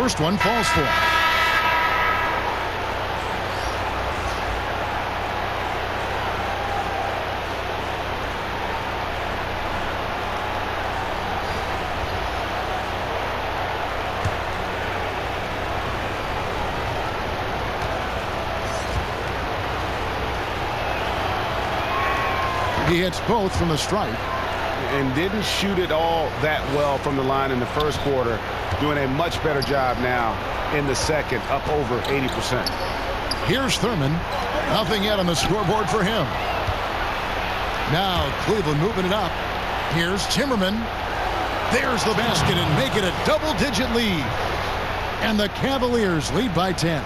first one falls for. He hits both from the stripe. And didn't shoot it all that well from the line in the first quarter. Doing a much better job now in the second, up over 80%. Here's Thurman. Nothing yet on the scoreboard for him. Now Cleveland moving it up. Here's Timmerman. There's the basket and make it a double-digit lead. And the Cavaliers lead by 10.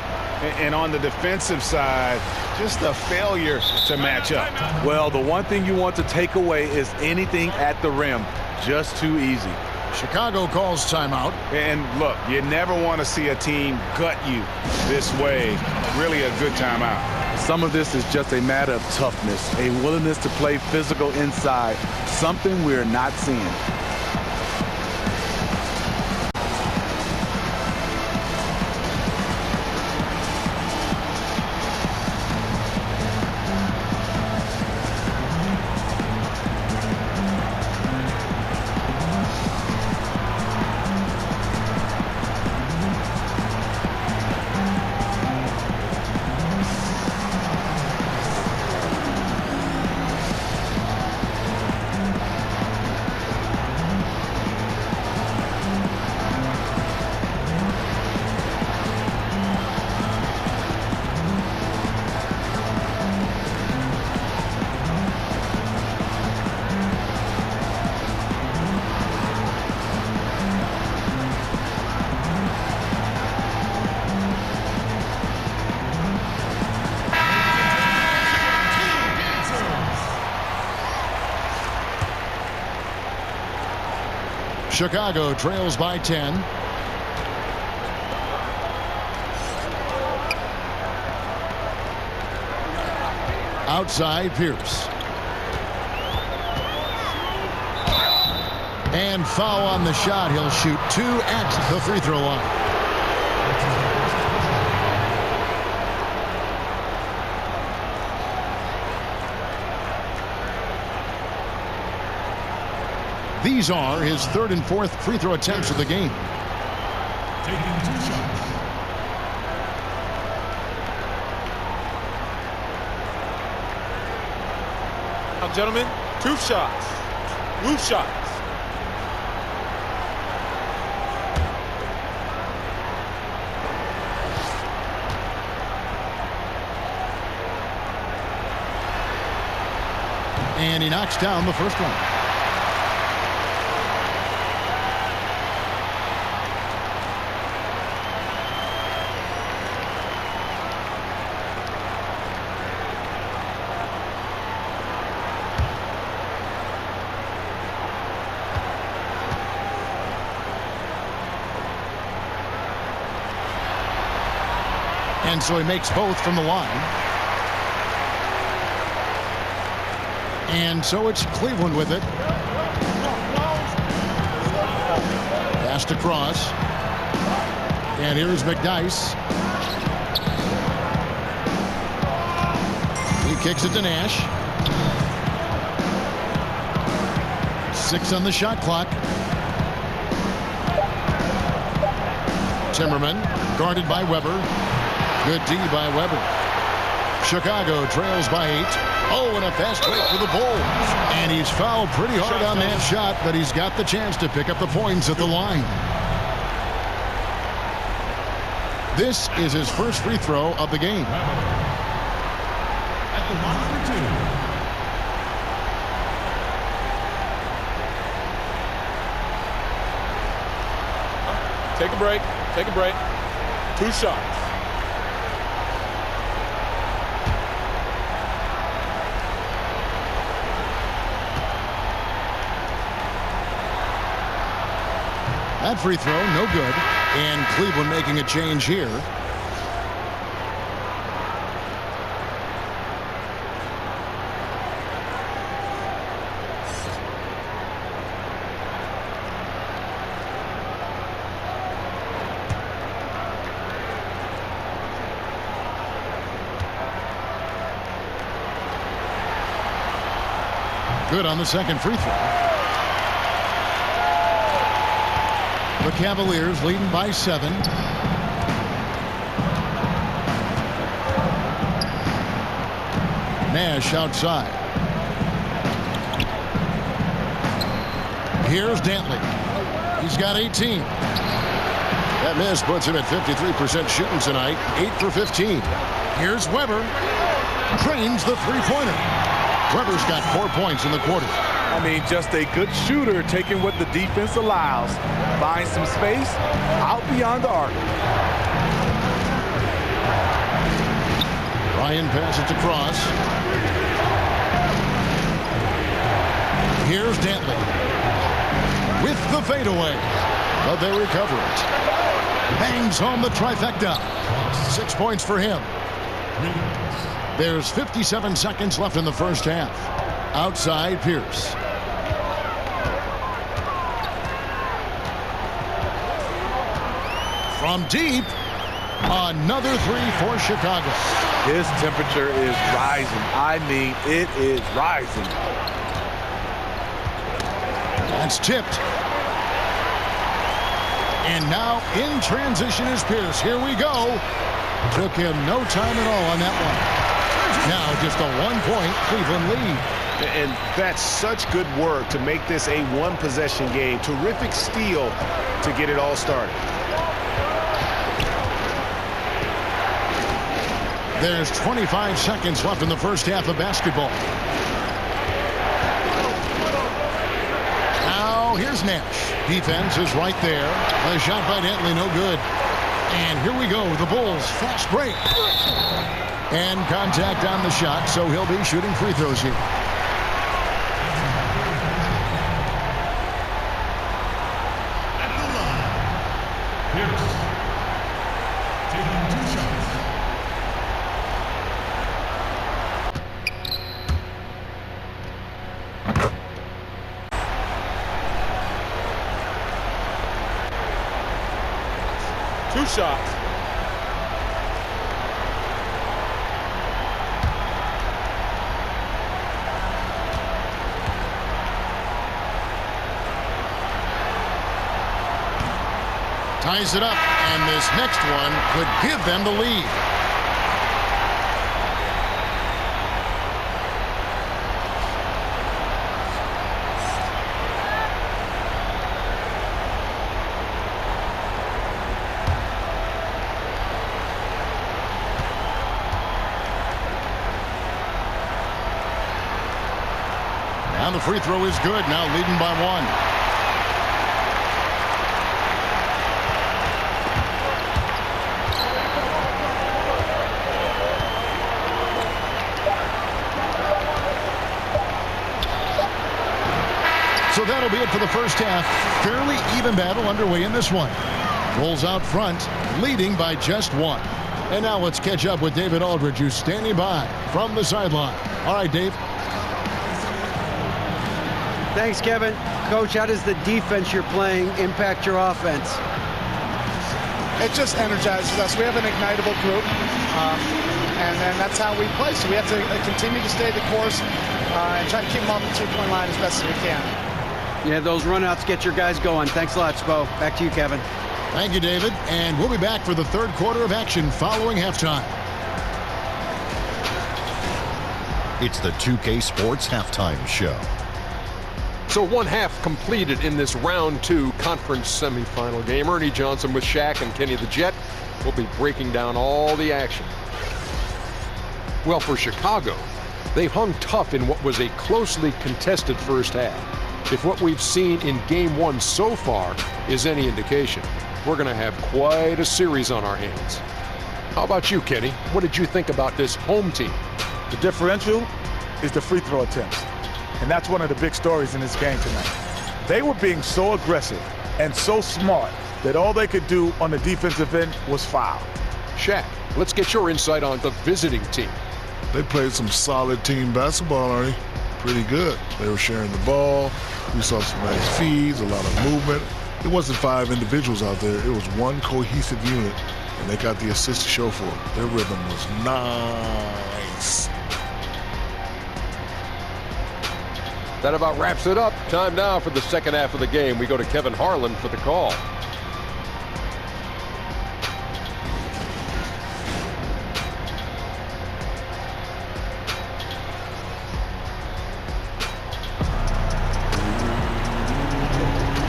And on the defensive side, just a failure to match up. Well, the one thing you want to take away is anything at the rim. Just too easy. Chicago calls timeout. And look, you never want to see a team gut you this way. Really a good timeout. Some of this is just a matter of toughness, a willingness to play physical inside, something we're not seeing. Chicago trails by 10. Outside Pierce. And foul on the shot. He'll shoot 2 at the free throw line. These are his third and fourth free throw attempts of the game. Taking 2 shots. Now, gentlemen, 2 shots. Loose shots. And he knocks down the first one. And so he makes both from the line. And so it's Cleveland with it. Passed across. And here's McDyess. He kicks it to Nash. 6 on the shot clock. Timmerman guarded by Weber. Good D by Weber. Chicago trails by 8. Oh, and a fast break for the Bulls. And he's fouled pretty hard on that shot, but he's got the chance to pick up the points at the line. This is his first free throw of the game. At the line for 2. Take a break. Take a break. 2 shots. That free throw, no good. And Cleveland making a change here. Good on the second free throw. The Cavaliers leading by 7. Nash outside. Here's Dantley. He's got 18. That miss puts him at 53% shooting tonight. 8 for 15. Here's Weber. Drains the three-pointer. Weber's got 4 points in the quarter. I mean, just a good shooter, taking what the defense allows. Find some space out beyond the arc. Ryan passes to Cross. Here's Dantley with the fadeaway, but they recover it. Bangs home the trifecta. 6 points for him. There's 57 seconds left in the first half. Outside Pierce. From deep, another 3 for Chicago. His temperature is rising. I mean, it is rising. That's tipped. And now in transition is Pierce. Here we go. Took him no time at all on that one. Now just a 1-point Cleveland lead. And that's such good work to make this a one-possession game. Terrific steal to get it all started. There's 25 seconds left in the first half of basketball. Now here's Nash. Defense is right there. The shot by Dantley, no good. And here we go. The Bulls fast break. And contact on the shot, so he'll be shooting free throws here. At the line, Pierce. Taking 2 shots. Two shots. Ties it up, and this next one could give them the lead. And the free throw is good, now leading by 1. So that'll be it for the first half. Fairly even battle underway in this one. Bulls out front, leading by just 1. And now let's catch up with David Aldridge, who's standing by from the sideline. All right, Dave. Thanks, Kevin. Coach, how does the defense you're playing impact your offense? It just energizes us. We have an ignitable group, and then that's how we play. So we have to continue to stay the course and try to keep them on the 2-point line as best as we can. Yeah, those runouts get your guys going. Thanks a lot, Spo. Back to you, Kevin. Thank you, David. And we'll be back for the third quarter of action following halftime. It's the 2K Sports Halftime Show. So 1 half completed in this round 2 conference semifinal game. Ernie Johnson with Shaq and Kenny the Jet will be breaking down all the action. Well, for Chicago, they hung tough in what was a closely contested first half. If what we've seen in game 1 so far is any indication, we're going to have quite a series on our hands. How about you, Kenny? What did you think about this home team? The differential is the free throw attempts. And that's one of the big stories in this game tonight. They were being so aggressive and so smart that all they could do on the defensive end was foul. Shaq, let's get your insight on the visiting team. They played some solid team basketball, Arnie. Pretty good. They were sharing the ball. We saw some nice feeds, a lot of movement. It wasn't 5 individuals out there. It was one cohesive unit, and they got the assist to show for it. Their rhythm was nice. That about wraps it up. Time now for the second half of the game. We go to Kevin Harlan for the call.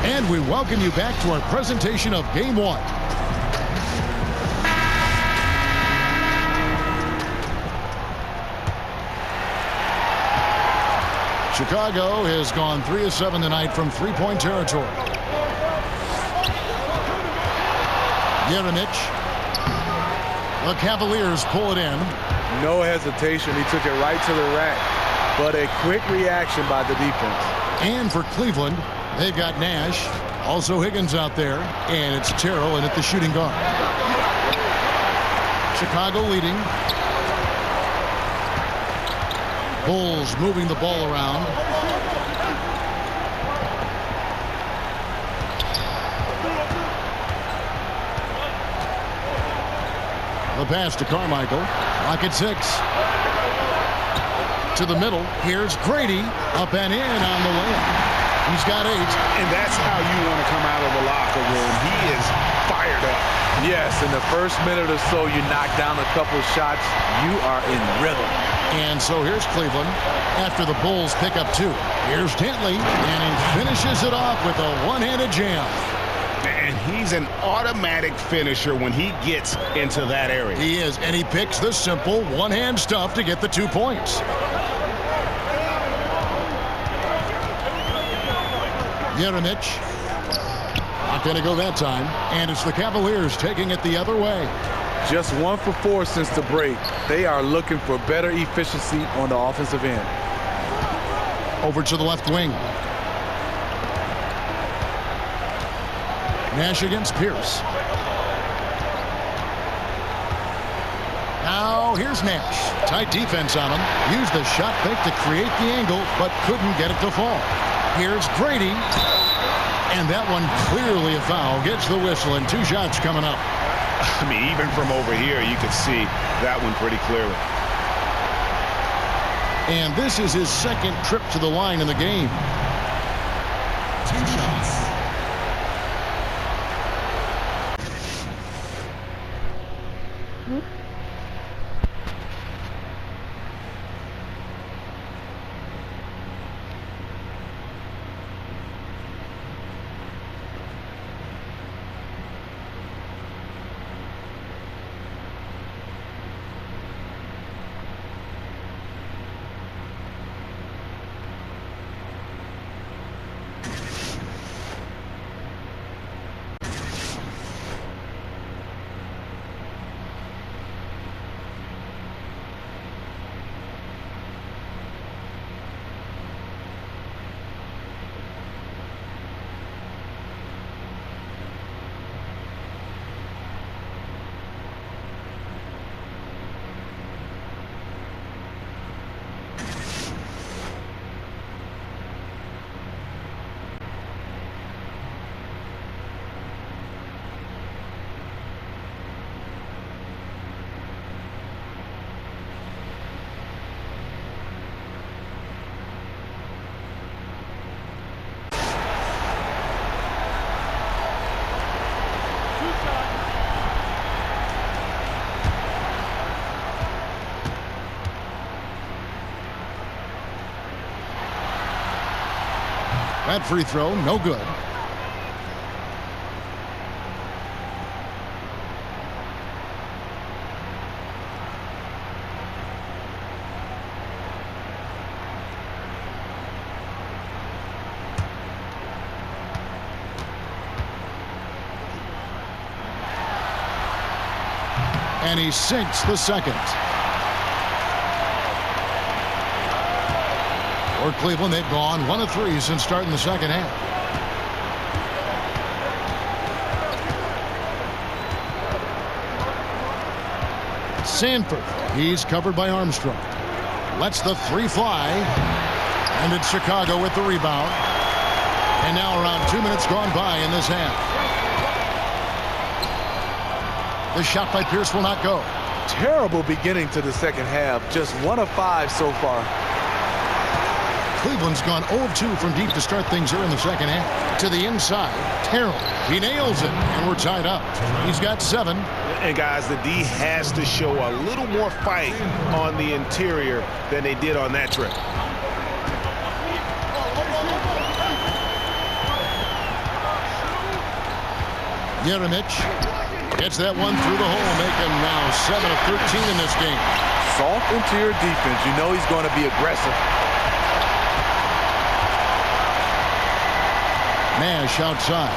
And we welcome you back to our presentation of Game 1. Chicago has gone 3 of 7 tonight from three-point territory. Yerenich. The Cavaliers pull it in. No hesitation. He took it right to the rack. But a quick reaction by the defense. And for Cleveland, they've got Nash, also Higgins out there, and it's Terrell in at the shooting guard. Chicago leading. Bulls moving the ball around. The pass to Carmichael. Lock at 6. To the middle. Here's Grady. Up and in on the way. He's got 8. And that's how you want to come out of the locker room. He is fired up. Yes, in the first minute or so, you knock down a couple shots. You are in rhythm. And so here's Cleveland after the Bulls pick up 2. Here's Dantley, and he finishes it off with a one-handed jam. And he's an automatic finisher when he gets into that area. He is, and he picks the simple one-hand stuff to get the 2 points. Yerenich. Not going to go that time. And it's the Cavaliers taking it the other way. Just 1 for 4 since the break. They are looking for better efficiency on the offensive end. Over to the left wing. Nash against Pierce. Now here's Nash. Tight defense on him. Used the shot fake to create the angle, but couldn't get it to fall. Here's Grady. And that one clearly a foul. Gets the whistle, and 2 shots coming up. I mean, even from over here, you could see that one pretty clearly. And this is his second trip to the line in the game. 2 shots. That free throw, no good. And he sinks the second. For Cleveland, they've gone 1 of 3 since starting the second half. Sanford, he's covered by Armstrong. Lets the 3 fly. And it's Chicago with the rebound. And now around 2 minutes gone by in this half. The shot by Pierce will not go. Terrible beginning to the second half. Just 1 of 5 so far. Cleveland's gone 0 of 2 from deep to start things here in the second half. To the inside, Terrell. He nails it, and we're tied up. He's got 7. And guys, the D has to show a little more fight on the interior than they did on that trip. Yeremich gets that one through the hole, making now 7 of 13 in this game. Soft interior defense. You know he's going to be aggressive. Nash outside.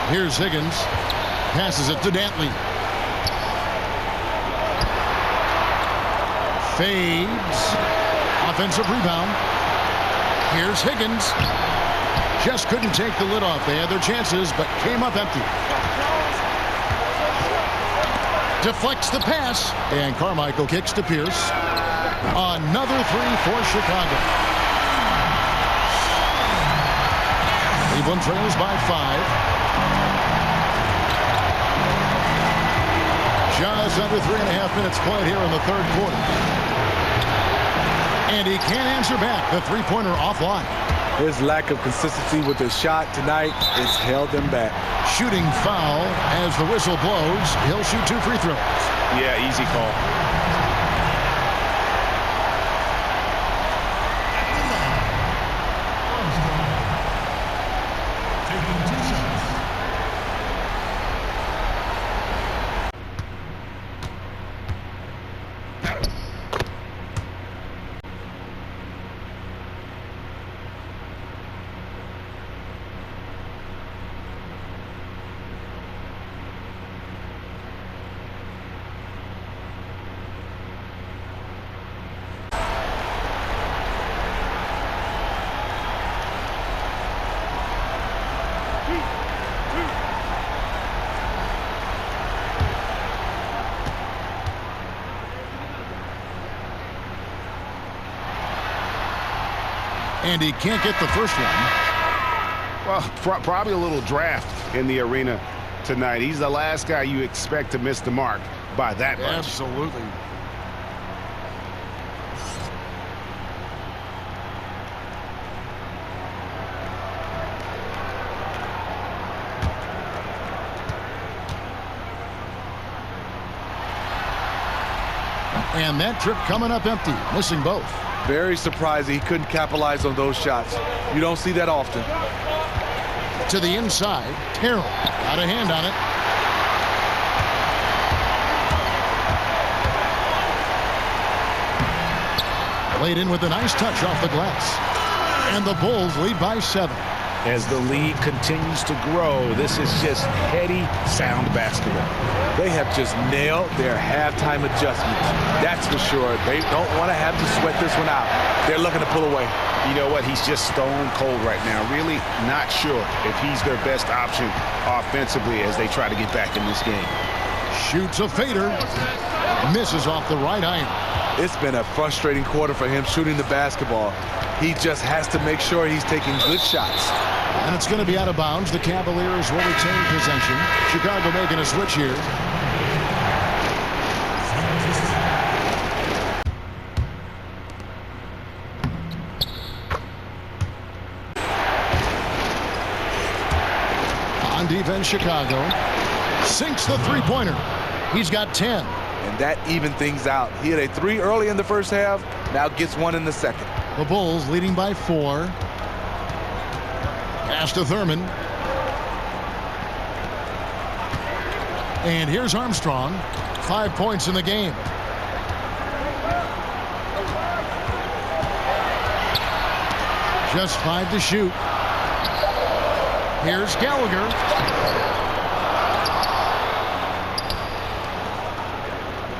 Here's Higgins. Passes it to Dantley. Fades. Offensive rebound. Here's Higgins. Just couldn't take the lid off. They had their chances, but came up empty. Deflects the pass, and Carmichael kicks to Pierce. Another 3 for Chicago. Cleveland trails by 5. Just under 3.5 minutes played here in the third quarter. And he can't answer back. The three-pointer offline. His lack of consistency with his shot tonight has held them back. Shooting foul as the whistle blows. He'll shoot 2 free throws. Yeah, easy call. And he can't get the first one. Well, probably a little draft in the arena tonight. He's the last guy you expect to miss the mark by that much. Absolutely. And that trip coming up empty, missing both. Very surprising he couldn't capitalize on those shots. You don't see that often. To the inside, Terrell got a hand on it. Played in with a nice touch off the glass. And the Bulls lead by 7. As the lead continues to grow, this is just heady, sound basketball. They have just nailed their halftime adjustments. That's for sure. They don't want to have to sweat this one out. They're looking to pull away. You know what? He's just stone cold right now. Really not sure if he's their best option offensively as they try to get back in this game. Shoots a fader. Misses off the right iron. It's been a frustrating quarter for him shooting the basketball. He just has to make sure he's taking good shots. And it's going to be out of bounds. The Cavaliers will retain possession. Chicago making a switch here. On defense, Chicago sinks the three-pointer. He's got 10. And that evened things out. He had a 3 early in the first half, now gets 1 in the second. The Bulls leading by 4. Pass to Thurman. And here's Armstrong. 5 points in the game. Just 5 to shoot. Here's Gallagher.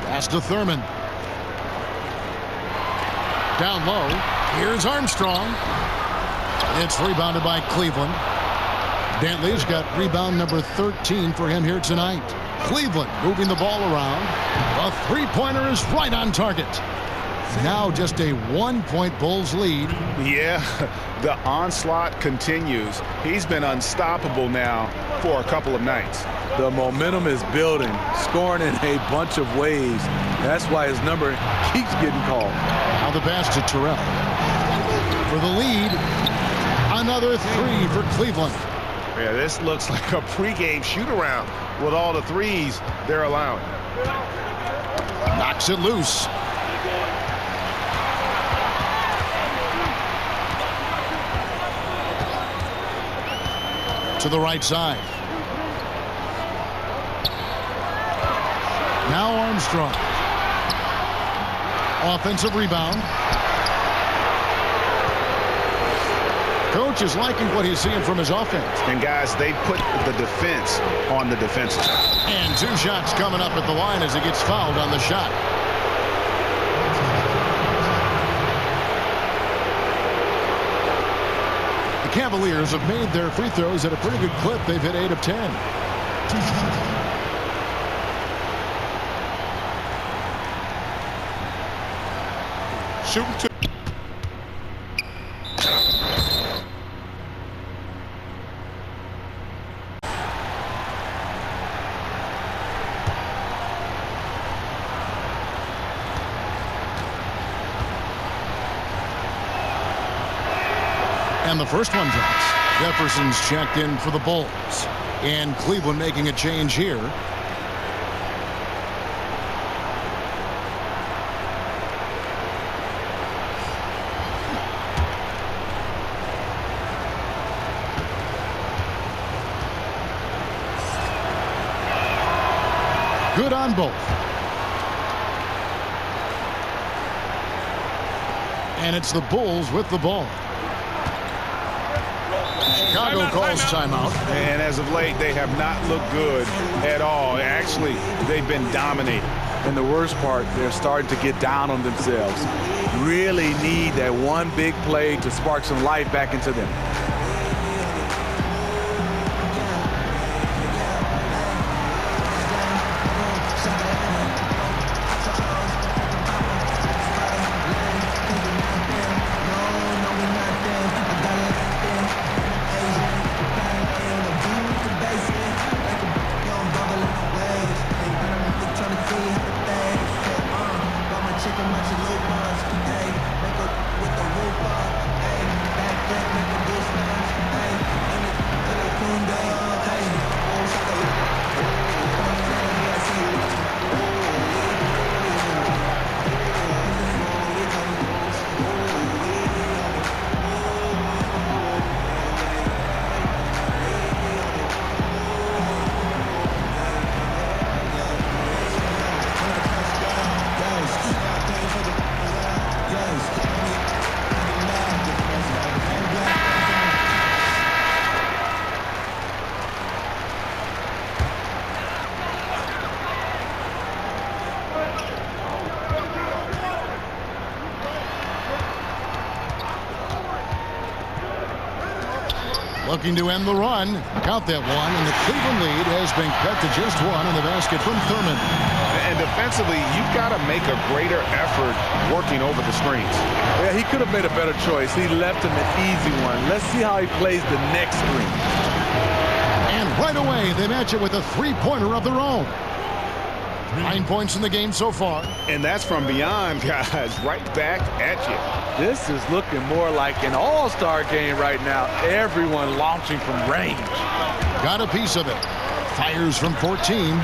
Pass to Thurman. Down low. Here's Armstrong. It's rebounded by Cleveland. Dantley's got rebound number 13 for him here tonight. Cleveland moving the ball around. A three-pointer is right on target. Now just a 1-point Bulls lead. Yeah, the onslaught continues. He's been unstoppable now for a couple of nights. The momentum is building, scoring in a bunch of ways. That's why his number keeps getting called. Now the pass to Terrell. For the lead, another 3 for Cleveland. Yeah, this looks like a pregame shoot-around with all the threes they're allowing. Knocks it loose. To the right side. Now Armstrong. Offensive rebound. Coach is liking what he's seeing from his offense. And guys, they put the defense on the defensive. And 2 shots coming up at the line as he gets fouled on the shot. The Cavaliers have made their free throws at a pretty good clip. They've hit 8 of 10. Shooting 2. And the first one drops. Jefferson's checked in for the Bulls. And Cleveland making a change here. Good on both. And it's the Bulls with the ball. Chicago calls timeout. And as of late, they have not looked good at all. Actually, they've been dominated. And the worst part, they're starting to get down on themselves. Really need that one big play to spark some life back into them. Looking to end the run. Count that one, and the Cleveland lead has been cut to just 1 in the basket from Thurman. And defensively, you've got to make a greater effort working over the screens. Yeah, he could have made a better choice. He left him an easy one. Let's see how he plays the next screen. And right away, they match it with a 3-pointer of their own. 9 points in the game so far. And that's from beyond, guys, right back at you. This is looking more like an all-star game right now. Everyone launching from range. Got a piece of it. Fires from 14.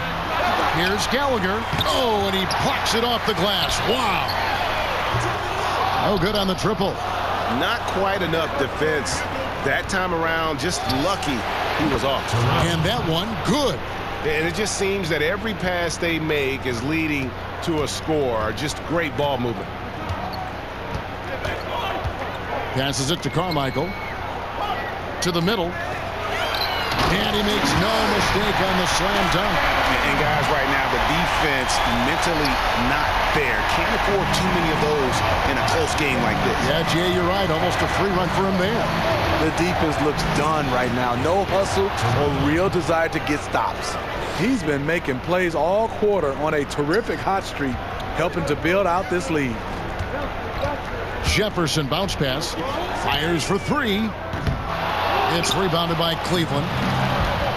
Here's Gallagher. Oh, and he plucks it off the glass. Wow. No good on the triple. Not quite enough defense that time around. Just lucky he was off. And that one, good. And it just seems that every pass they make is leading to a score. Just great ball movement. Passes it to Carmichael. To the middle. And he makes no mistake on the slam dunk. And guys, right now, the defense mentally not there. Can't afford too many of those in a close game like this. Yeah, Jay, you're right. Almost a free run for him there. The defense looks done right now. No hustle or real desire to get stops. He's been making plays all quarter on a terrific hot streak, helping to build out this lead. Jefferson bounce pass. Fires for three. It's rebounded by Cleveland.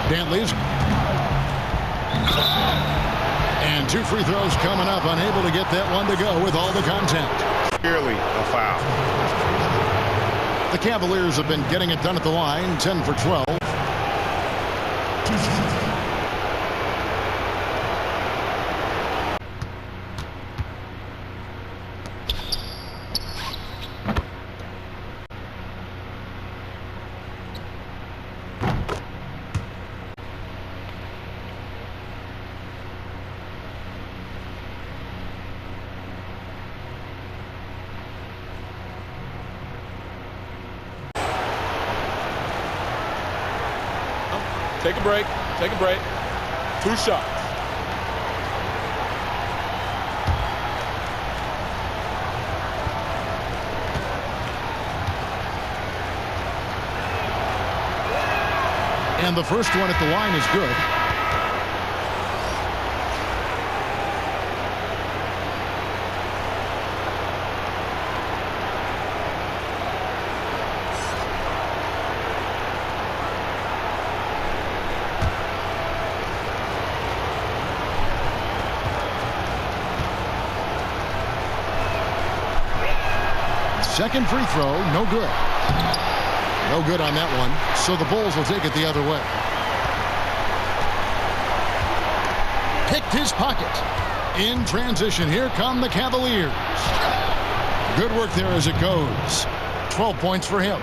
Dantley's. And 2 free throws coming up. Unable to get that one to go with all the contact. Clearly a foul. The Cavaliers have been getting it done at the line. 10 for 12. Take a break. Take a break. 2 shots. And the first one at the line is good. Second free throw, no good. No good on that one, so the Bulls will take it the other way. Picked his pocket. In transition, here come the Cavaliers. Good work there as it goes. 12 points for him.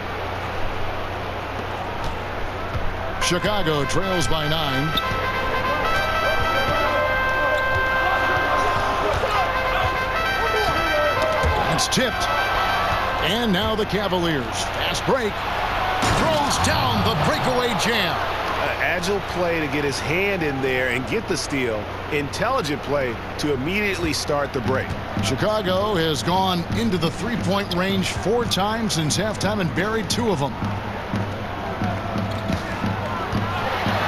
Chicago trails by 9. It's tipped. And now the Cavaliers. Fast break. Throws down the breakaway jam. An agile play to get his hand in there and get the steal. Intelligent play to immediately start the break. Chicago has gone into the three-point range 4 times since halftime and buried 2 of them.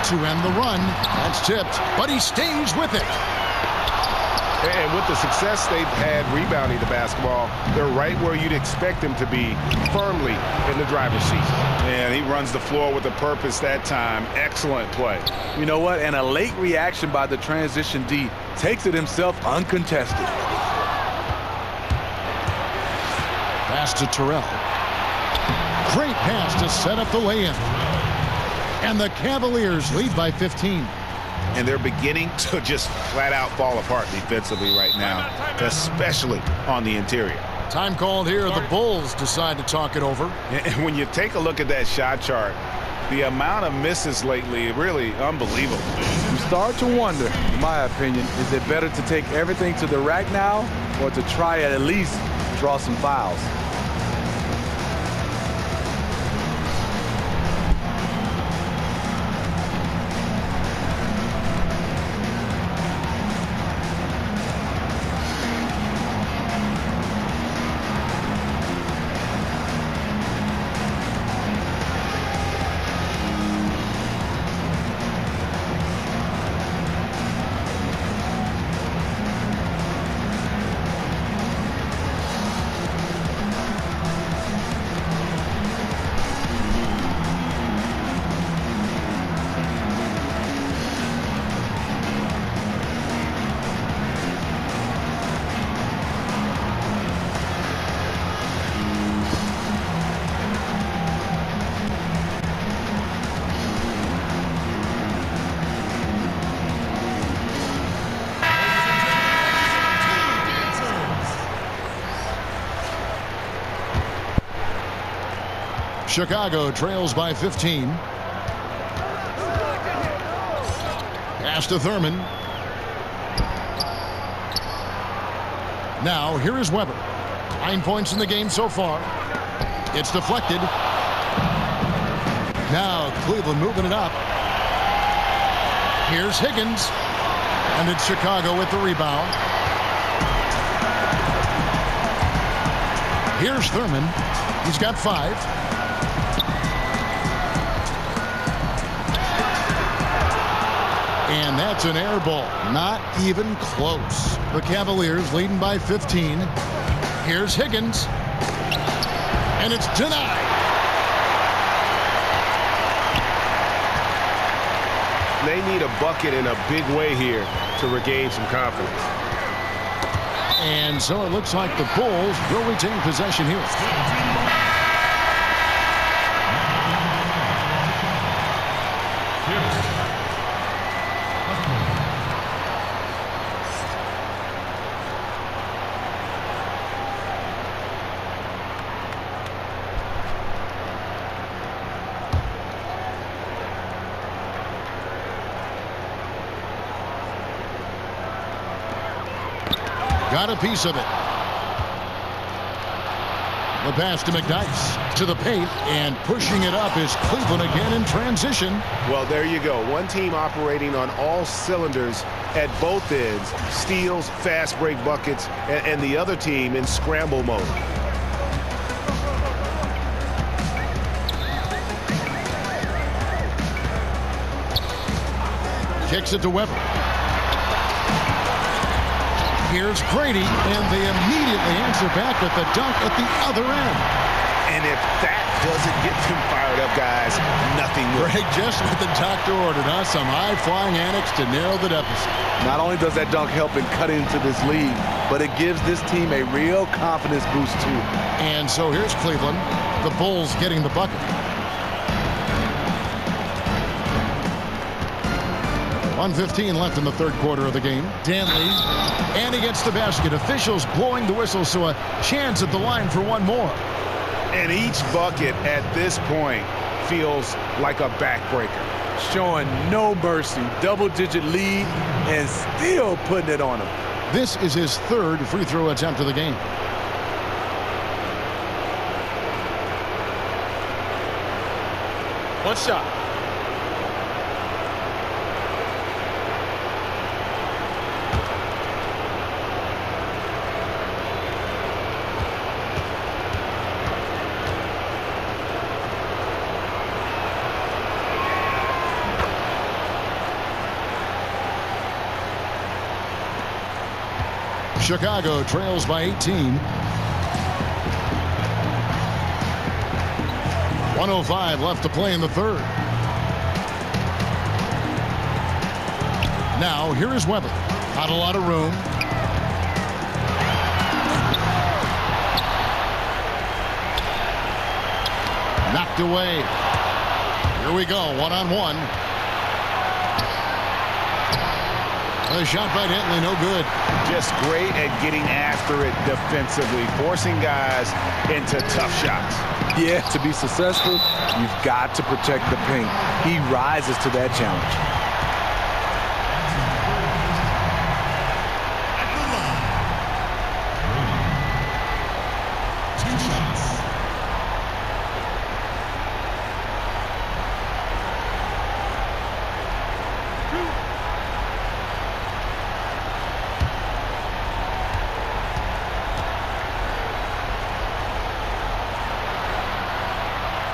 To end the run. That's tipped, but he stays with it. And with the success they've had rebounding the basketball, they're right where you'd expect them to be, firmly in the driver's seat. And he runs the floor with a purpose that time. Excellent play. You know what? And a late reaction by the transition D takes it himself uncontested. Pass to Terrell. Great pass to set up the lay-in. And the Cavaliers lead by 15. And they're beginning to just flat out fall apart defensively right now, especially on the interior. Time called here. The Bulls decide to talk it over. And when you take a look at that shot chart, the amount of misses lately, really unbelievable. You start to wonder, in my opinion, is it better to take everything to the rack now or to try at least draw some fouls? Chicago trails by 15. Pass to Thurman. Now here is Weber. 9 points in the game so far. It's deflected. Now Cleveland moving it up. Here's Higgins. And it's Chicago with the rebound. Here's Thurman. He's got 5. And that's an air ball. Not even close. The Cavaliers leading by 15. Here's Higgins. And it's denied. They need a bucket in a big way here to regain some confidence. And so it looks like the Bulls will retain possession here. Got a piece of it. The pass to McDyess to the paint, and pushing it up is Cleveland again in transition. Well, there you go. One team operating on all cylinders at both ends. Steals, fast break buckets, and the other team in scramble mode. Kicks it to Weber. Here's Grady, and they immediately answer back with the dunk at the other end. And if that doesn't get them fired up, guys, nothing will. Greg, just what the doctor ordered, huh? Some high-flying antics to narrow the deficit. Not only does that dunk help in cut into this lead, but it gives this team a real confidence boost, too. And so here's Cleveland. The Bulls getting the bucket. 1:15 left in the third quarter of the game. Danley, and he gets the basket. Officials blowing the whistle, so a chance at the line for one more. And each bucket at this point feels like a backbreaker. Showing no mercy. Double-digit lead and still putting it on him. This is his third free throw attempt of the game. One shot. Chicago trails by 18. 1:05 left to play in the third. Now here is Weber. Not a lot of room. Knocked away. Here we go, one-on-one. The shot by Dantley, no good. Just great at getting after it defensively, forcing guys into tough shots. Yeah, to be successful, you've got to protect the paint. He rises to that challenge.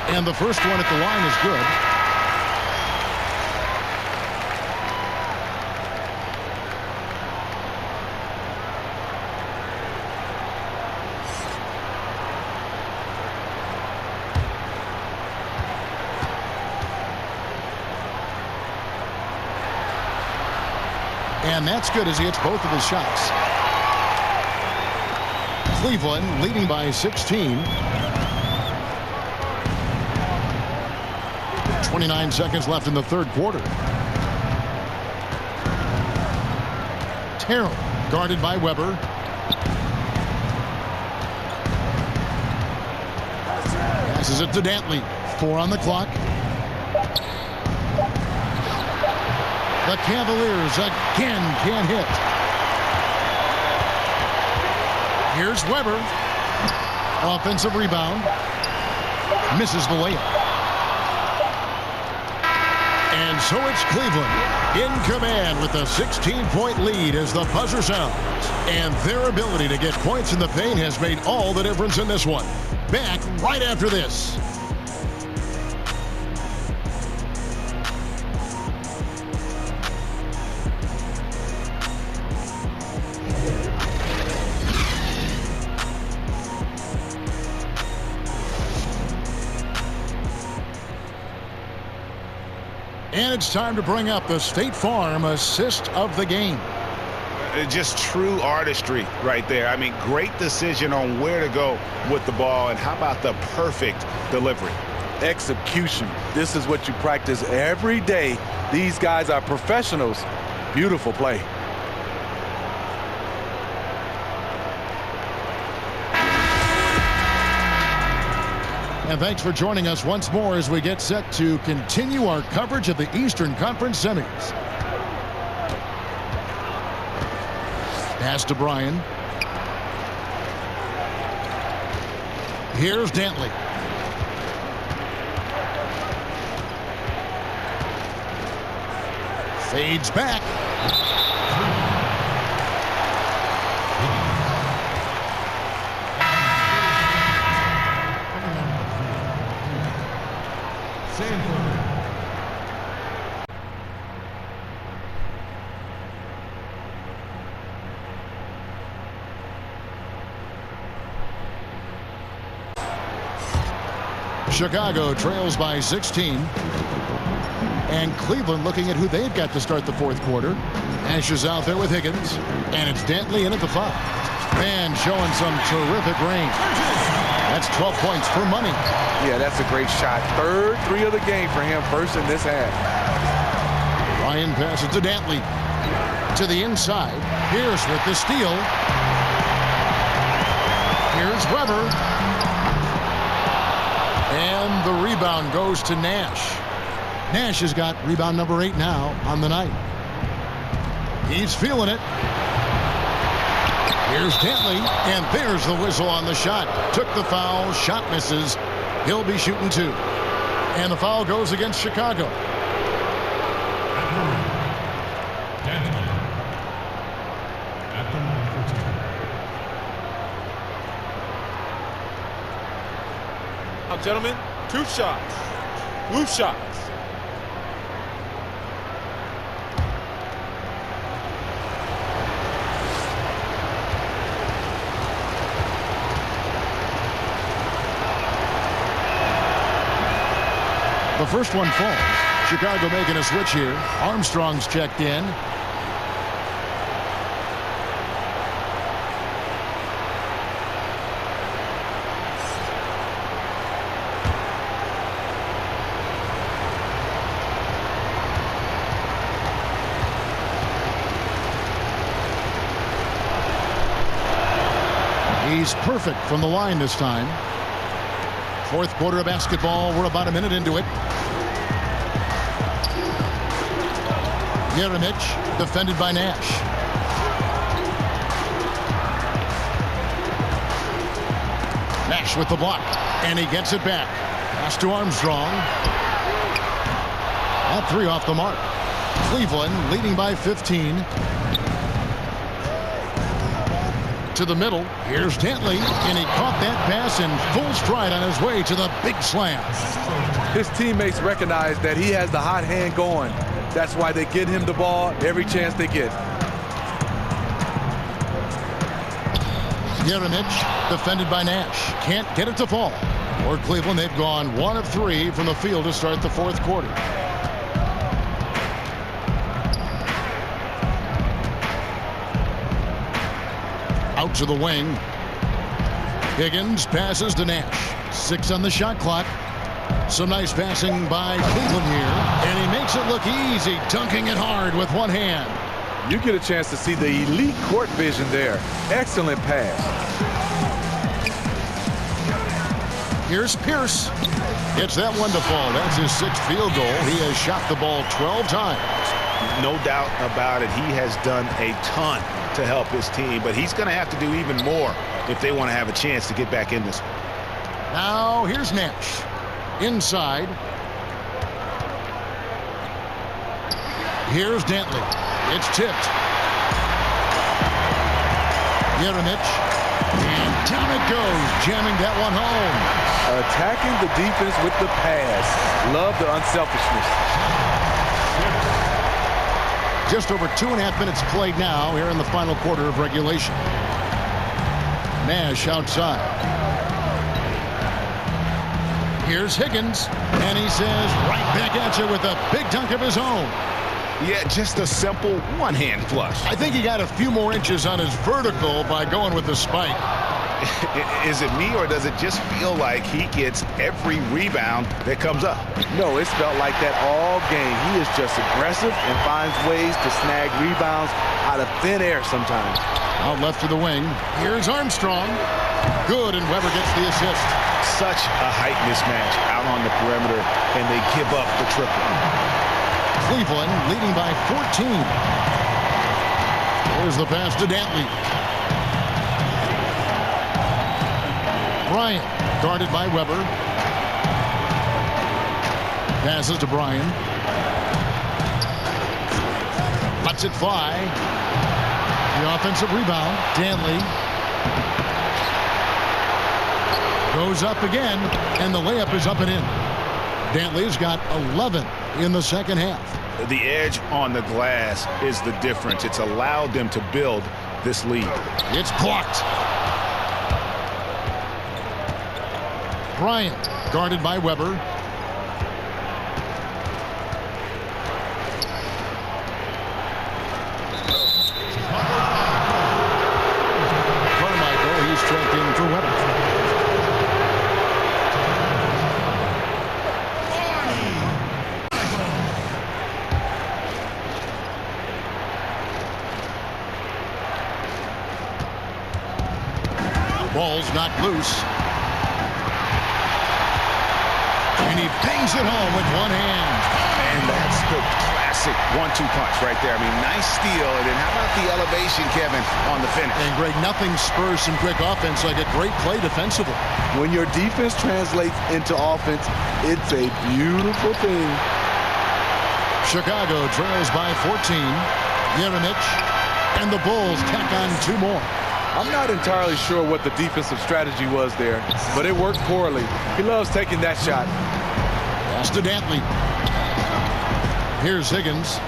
And the first one at the line is good. And that's good as he hits both of his shots. Cleveland leading by 16. 29 seconds left in the third quarter. Terrell guarded by Weber. Passes it to Dantley. 4 on the clock. The Cavaliers again can't hit. Here's Weber. Offensive rebound. Misses the layup. And so it's Cleveland in command with a 16-point lead as the buzzer sounds. And their ability to get points in the paint has made all the difference in this one. Back right after this. And it's time to bring up the State Farm assist of the game. Just true artistry right there. I mean, great decision on where to go with the ball, and how about the perfect delivery? Execution. This is what you practice every day. These guys are professionals. Beautiful play. And thanks for joining us once more as we get set to continue our coverage of the Eastern Conference semis. Pass to Bryan. Here's Dantley. Fades back. Chicago trails by 16. And Cleveland looking at who they've got to start the fourth quarter. Nash is out there with Higgins. And it's Dantley in at the 5. Man showing some terrific range. That's 12 points for money. Yeah, that's a great shot. Third 3 of the game for him, first in this half. Ryan passes to Dantley. To the inside. Pierce with the steal. Here's Weber. And the rebound goes to Nash. Nash has got rebound number 8 now on the night. He's feeling it. Here's Dantley, and there's the whistle on the shot. Took the foul, shot misses. He'll be shooting 2. And the foul goes against Chicago. Now, gentlemen, 2 shots. Blue shots. The first one falls. Chicago making a switch here. Armstrong's checked in. He's perfect from the line this time. Fourth quarter of basketball. We're about a minute into it. Jeremic defended by Nash. Nash with the block. And he gets it back. Pass to Armstrong. That 3 off the mark. Cleveland leading by 15. To the middle. Here's Dantley, and he caught that pass in full stride on his way to the big slam. His teammates recognize that he has the hot hand going. That's why they get him the ball every chance they get. Jeremic defended by Nash. Can't get it to fall. For Cleveland, they've gone 1 of 3 from the field to start the fourth quarter. Out to the wing. Higgins passes to Nash. 6 on the shot clock. Some nice passing by Cleveland here. And he makes it look easy, dunking it hard with one hand. You get a chance to see the elite court vision there. Excellent pass. Here's Pierce. Gets that one to fall. That's his 6th field goal. He has shot the ball 12 times. No doubt about it. He has done a ton to help his team, but he's going to have to do even more if they want to have a chance to get back in this one. Now here's Nash. Inside. Here's Dantley. It's tipped. Jeremic. And down it goes, jamming that one home. Attacking the defense with the pass. Love the unselfishness. Just over 2.5 minutes played now here in the final quarter of regulation. Nash outside. Here's Higgins, and he says right back at you with a big dunk of his own. Yeah, just a simple one-hand flush. I think he got a few more inches on his vertical by going with the spike. Is it me, or does it just feel like he gets every rebound that comes up? No, it's felt like that all game. He is just aggressive and finds ways to snag rebounds out of thin air sometimes. Out left to the wing. Here's Armstrong. Good, and Weber gets the assist. Such a height mismatch out on the perimeter, and they give up the triple. Cleveland leading by 14. There's the pass to Dantley. Bryant, guarded by Weber. Passes to Bryan. Lets it fly. The offensive rebound. Dantley. Goes up again, and the layup is up and in. Dantley's got 11 in the second half. The edge on the glass is the difference. It's allowed them to build this lead. It's blocked. Bryant, guarded by Weber. Carmichael, he's checked in for Weber. Ball's knocked loose. And he bangs it home with one hand. And that's the classic 1-2 punch right there. I mean, nice steal. And then how about the elevation, Kevin, on the finish? And Greg, nothing spurs some quick offense like a great play defensively. When your defense translates into offense, it's a beautiful thing. Chicago trails by 14. Yeремich and the Bulls tack on 2 more. I'm not entirely sure what the defensive strategy was there, but it worked poorly. He loves taking that shot. Pass to Dantley. Here's Higgins.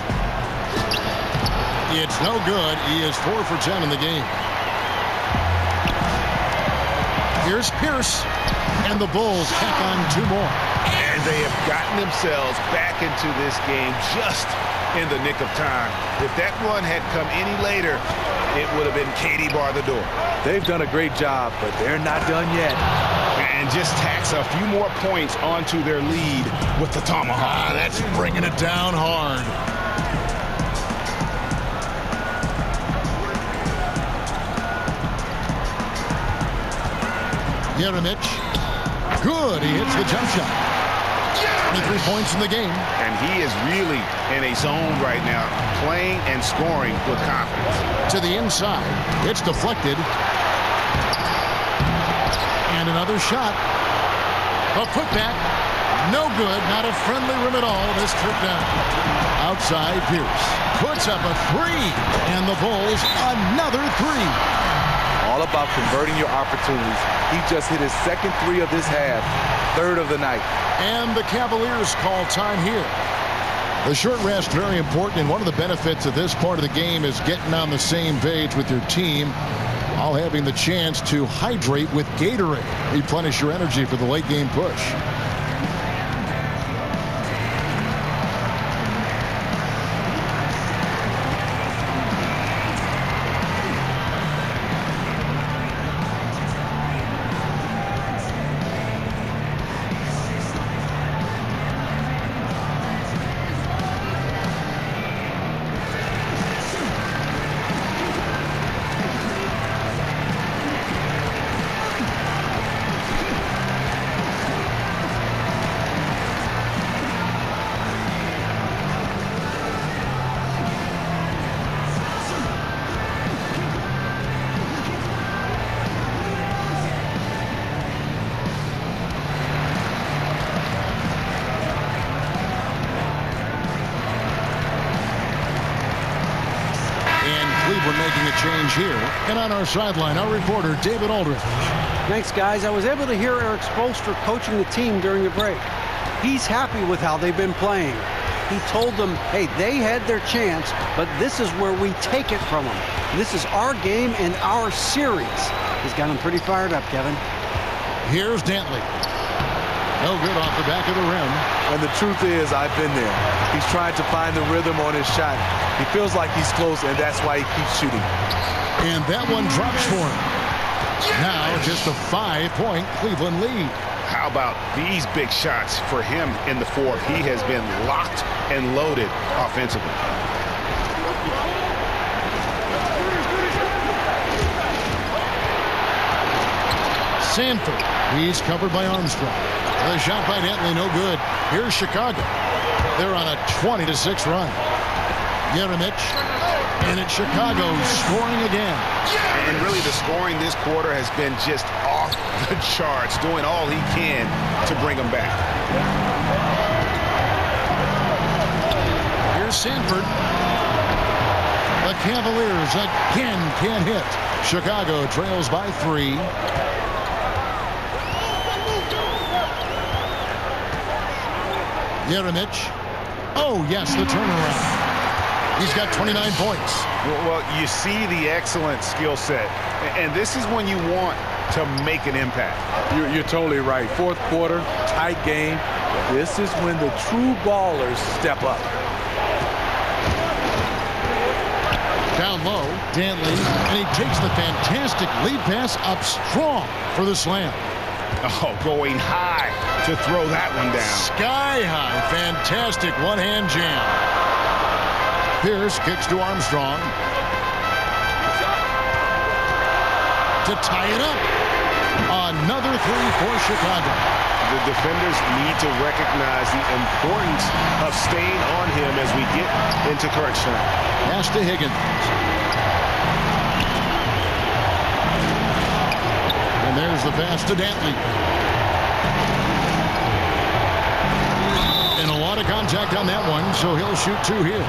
It's no good. He is 4 for 10 in the game. Here's Pierce, and the Bulls tack on 2 more. And they have gotten themselves back into this game just in the nick of time. If that one had come any later, it would have been Katie bar the door. They've done a great job, but they're not done yet. And just tacks a few more points onto their lead with the tomahawk. That's bringing it down hard. Yeремich. Good. He hits the jump shot. 23 points in the game. And he is really in a zone right now, playing and scoring with confidence. To the inside. It's deflected. And another shot. A putback. No good. Not a friendly rim at all this trip down. Outside, Pierce puts up a 3. And the Bulls another 3. All about converting your opportunities. He just hit his second 3 of this half. 3rd of the night. And the Cavaliers call time here. The short rest, very important, and one of the benefits of this part of the game is getting on the same page with your team, while having the chance to hydrate with Gatorade. Replenish your energy for the late game push. Cleveland making a change here. And on our sideline, our reporter, David Aldridge. Thanks, guys. I was able to hear Eric Spoelstra coaching the team during the break. He's happy with how they've been playing. He told them, hey, they had their chance, but this is where we take it from them. This is our game and our series. He's got them pretty fired up, Kevin. Here's Dantley. No good off the back of the rim. And the truth is, I've been there. He's trying to find the rhythm on his shot. He feels like he's close, and that's why he keeps shooting. And that one drops for him. Now just a 5-point Cleveland lead. How about these big shots for him in the fourth? He has been locked and loaded offensively. Sanford. He's covered by Armstrong. The shot by Dantley, no good. Here's Chicago. They're on a 20-6 run. Yeremich. And it's Chicago scoring again. And really the scoring this quarter has been just off the charts, doing all he can to bring them back. Here's Sanford. The Cavaliers again can't hit. Chicago trails by 3. Yeremich. Oh, yes, the turnaround. He's got 29 points. Well, you see the excellent skill set. And this is when you want to make an impact. You're totally right. Fourth quarter, tight game. This is when the true ballers step up. Down low, Dantley, and he takes the fantastic lead pass up strong for the slam. Oh, going high to throw that one down. Sky high. Fantastic one-hand jam. Pierce kicks to Armstrong. To tie it up. Another 3 for Chicago. The defenders need to recognize the importance of staying on him as we get into crunch time. Pass to Higgins. And there's the pass to Dantley. And a lot of contact on that one, so he'll shoot 2 here.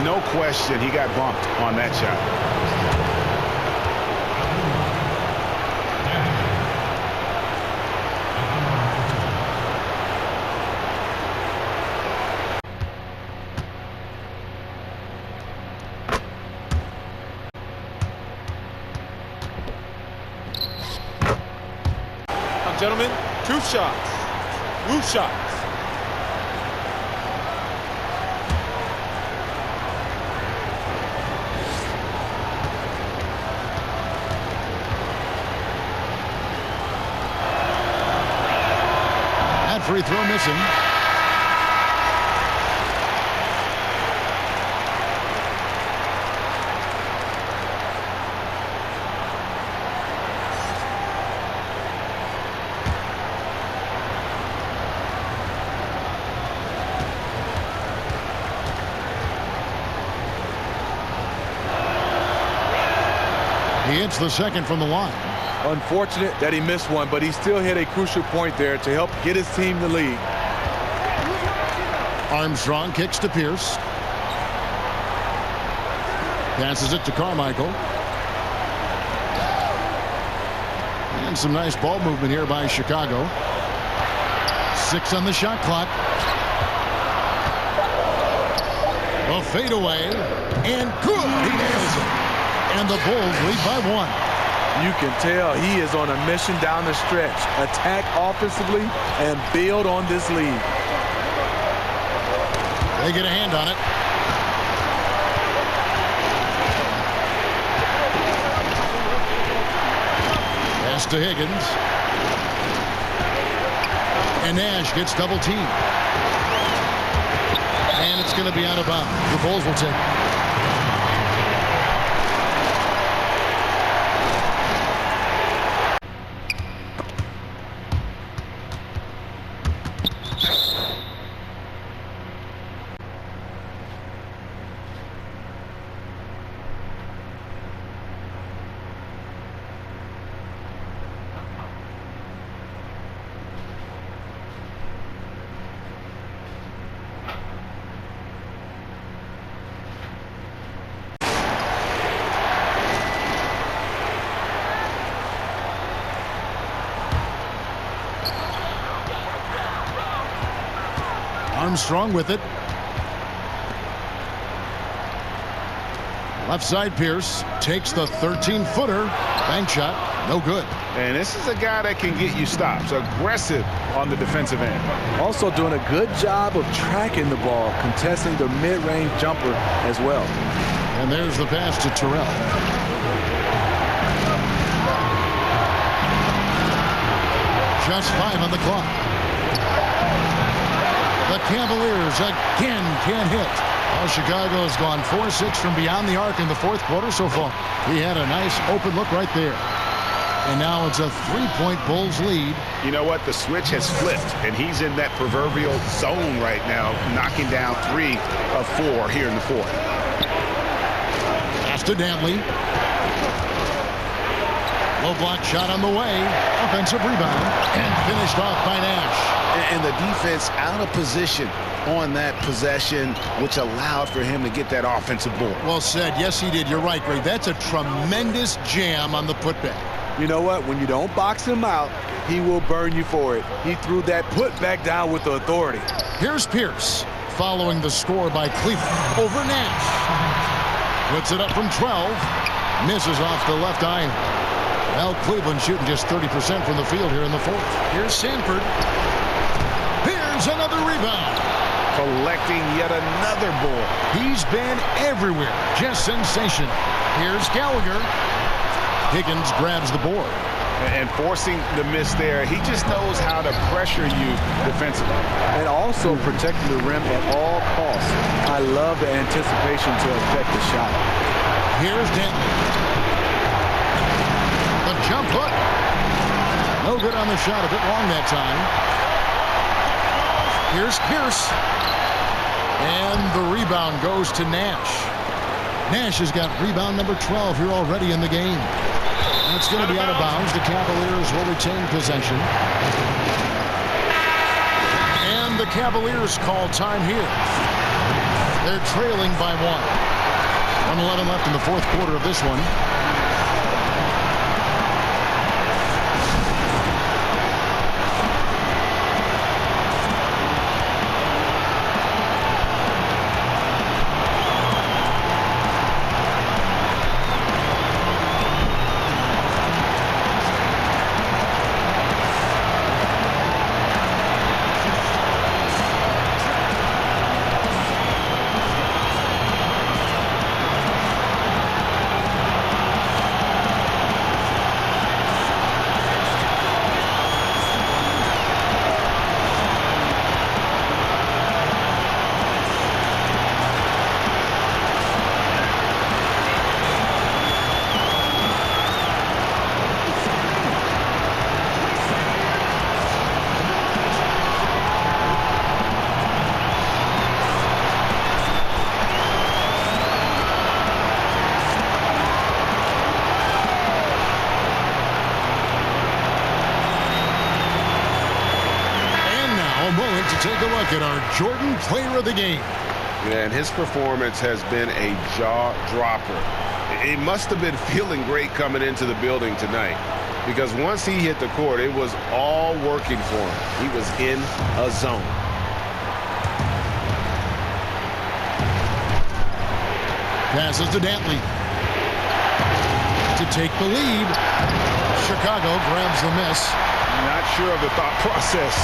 No question, he got bumped on that shot. Gentlemen, 2 shots. Loose shots. That free throw missing. He hits the second from the line. Unfortunate that he missed one, but he still hit a crucial point there to help get his team the lead. Armstrong kicks to Pierce. Passes it to Carmichael. And some nice ball movement here by Chicago. 6 on the shot clock. A fadeaway. And good. He nails it. And the Bulls lead by 1. You can tell he is on a mission down the stretch. Attack offensively and build on this lead. They get a hand on it. Pass to Higgins. And Nash gets double teamed. And it's going to be out of bounds. The Bulls will take it. Armstrong with it. Left side, Pierce takes the 13-footer. Bank shot, no good. And this is a guy that can get you stops. Aggressive on the defensive end. Also doing a good job of tracking the ball, contesting the mid-range jumper as well. And there's the pass to Terrell. Just 5 on the clock. The Cavaliers again can't hit. Well, Chicago has gone 4-6 from beyond the arc in the fourth quarter so far. He had a nice open look right there. And now it's a 3-point Bulls lead. You know what? The switch has flipped, and he's in that proverbial zone right now, knocking down 3 of 4 here in the fourth. Pass to Dantley. Low block shot on the way. Offensive rebound. And finished off by Nash. And the defense out of position on that possession, which allowed for him to get that offensive board. Well said. Yes, he did. You're right, Greg. That's a tremendous jam on the putback. You know what? When you don't box him out, he will burn you for it. He threw that putback down with the authority. Here's Pierce following the score by Cleveland over Nash. Puts it up from 12. Misses off the left iron. Well, Cleveland shooting just 30% from the field here in the fourth. Here's Sanford. Here's another rebound. Collecting yet another ball. He's been everywhere. Just sensational. Here's Gallagher. Higgins grabs the board. And forcing the miss there. He just knows how to pressure you defensively. And also protecting the rim at all costs. I love the anticipation to affect the shot. Here's Denton. The jump hook. No good on the shot. A bit long that time. Here's Pierce. And the rebound goes to Nash. Nash has got rebound number 12 here already in the game. And it's going to be out of bounds. The Cavaliers will retain possession. And the Cavaliers call time here. They're trailing by 1. 1:11 left in the fourth quarter of this one. Take a look at our Jordan Player of the Game. Yeah, and his performance has been a jaw-dropper. It must have been feeling great coming into the building tonight, because once he hit the court, it was all working for him. He was in a zone. Passes to Dantley to take the lead. Chicago grabs the miss. Not sure of the thought process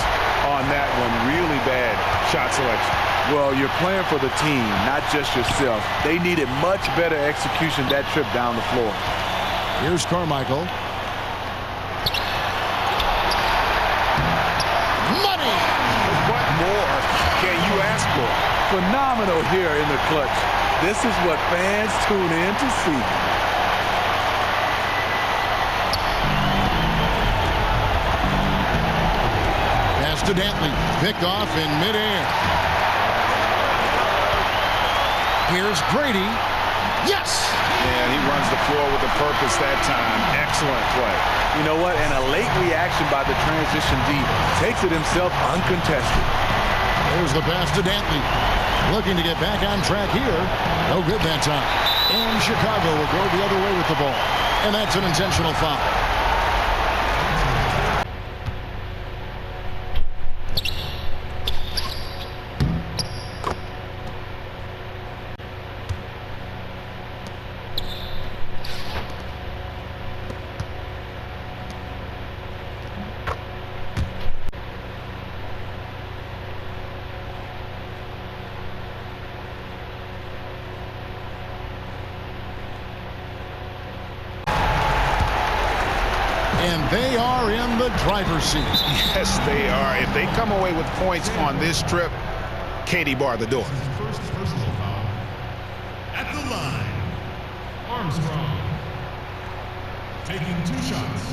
on that one. Really bad shot selection. Well, you're playing for the team, not just yourself. They needed much better execution that trip down the floor. Here's Carmichael. Money! What more can you ask for? Phenomenal here in the clutch. This is what fans tune in to see. To Dantley, picked off in midair. Here's Grady. Yes! And he runs the floor with a purpose that time. Excellent play. You know what? And a late reaction by the transition D takes it himself uncontested. There's the pass to Dantley. Looking to get back on track here. No good that time. And Chicago will go the other way with the ball. And that's an intentional foul. And they are in the driver's seat. Yes, they are. If they come away with points on this trip, Katie bar the door. First personal foul. At the line, Armstrong. Taking 2 shots.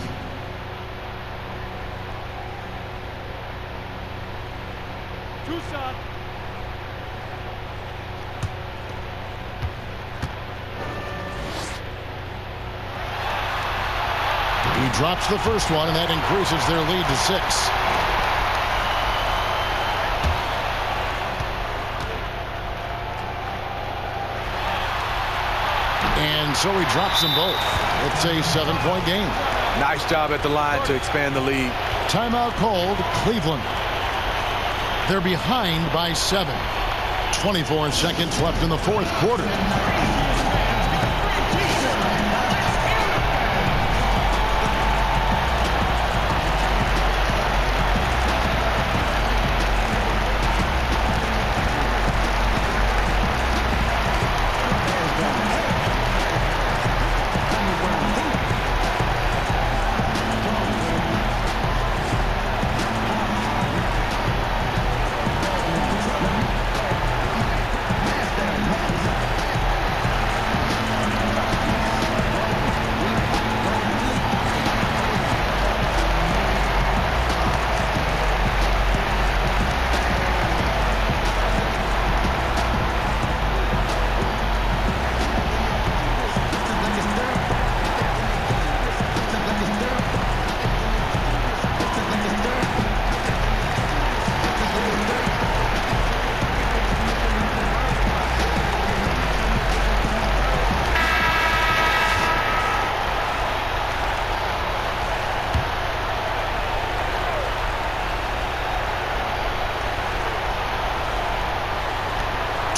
He drops the first one, and that increases their lead to 6. And so he drops them both. It's a 7-point game. Nice job at the line to expand the lead. Timeout called, Cleveland. They're behind by 7. 24 seconds left in the fourth quarter.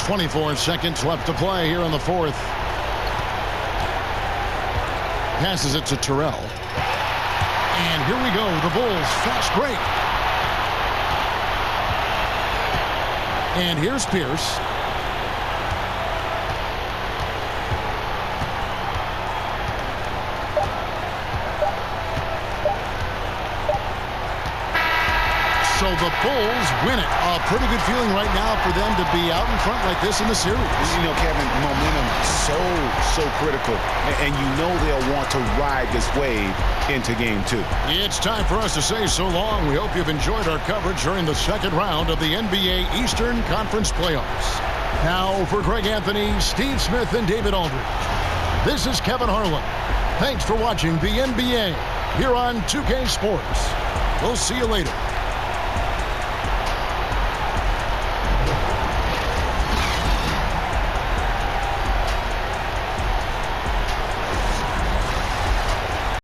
.24 seconds left to play here in the fourth. Passes it to Terrell. And here we go. The Bulls fast break. And here's Pierce. So the Bulls win it. A pretty good feeling right now for them to be out in front like this in the series. You know, Kevin, momentum so critical. And you know they'll want to ride this wave into game 2. It's time for us to say so long. We hope you've enjoyed our coverage during the second round of the NBA Eastern Conference Playoffs. Now for Greg Anthony, Steve Smith, and David Aldridge, this is Kevin Harlan. Thanks for watching the NBA here on 2K Sports. We'll see you later.